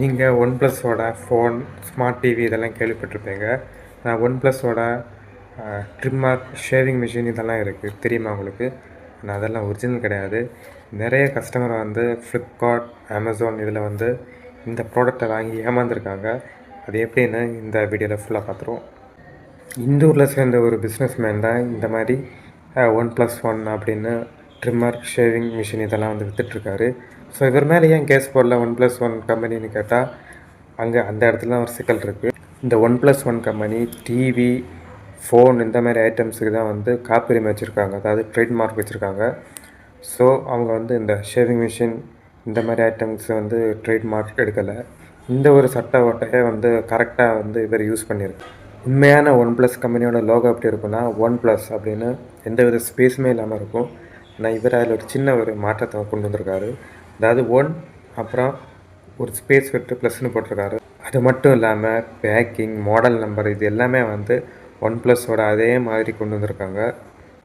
நீங்கள் one ப்ளஸோட phone, smart TV இதெல்லாம் கேள்விப்பட்டிருப்பீங்க. ஒன் ப்ளஸோட ட்ரிம்மர், ஷேவிங் மிஷின் இதெல்லாம் இருக்குது, தெரியுமா உங்களுக்கு? ஆனால் அதெல்லாம் ஒரிஜினல் கிடையாது. நிறைய கஸ்டமர் வந்து ஃப்ளிப்கார்ட், அமேசான் இதில் வந்து இந்த ப்ராடக்டை வாங்கி ஏமாந்துருக்காங்க. அது எப்படின்னு இந்த வீடியோவில் ஃபுல்லாக பார்த்துருவோம். இந்தூரில் சேர்ந்த ஒரு பிஸ்னஸ் மேன் தான் இந்த மாதிரி OnePlus 1 அப்படின்னு ட்ரிம்மர், ஷேவிங் மிஷின் இதெல்லாம் வந்து விற்றுட்ருக்காரு. ஸோ இவர் மேலே ஏன் கேஸ் போடல OnePlus 1 கம்பெனின்னு கேட்டால், அங்கே அந்த இடத்துல தான் ஒரு சிக்கல் இருக்குது. இந்த OnePlus 1 கம்பெனி டிவி, ஃபோன் இந்த மாதிரி ஐட்டம்ஸுக்கு தான் வந்து காப்புரிமை வச்சுருக்காங்க, அதாவது ட்ரேட்மார்க் வச்சுருக்காங்க. ஸோ அவங்க வந்து இந்த ஷேவிங் மிஷின் இந்த மாதிரி ஐட்டம்ஸ் வந்து ட்ரேட்மார்க் எடுக்கலை. இந்த ஒரு சட்ட ஓட்டையை வந்து கரெக்டாக வந்து இவர் யூஸ் பண்ணியிருக்கு. உண்மையான OnePlus கம்பெனியோட லோகோ எப்படி இருக்குன்னா, OnePlus அப்படின்னு எந்த வித ஸ்பேஸுமே இல்லாமல் இருக்கும். ஆனால் இவர் அதில் ஒரு சின்ன ஒரு மாற்றத்தை கொண்டு வந்திருக்காரு. அதாவது ஒன் அப்புறம் ஒரு ஸ்பேஸ் விட்டு ப்ளஸ்ன்னு போட்டிருக்காரு. அது மட்டும் இல்லாமல் பேக்கிங், மாடல் நம்பர் இது எல்லாமே வந்து OnePlus அதே மாதிரி கொண்டு வந்திருக்காங்க.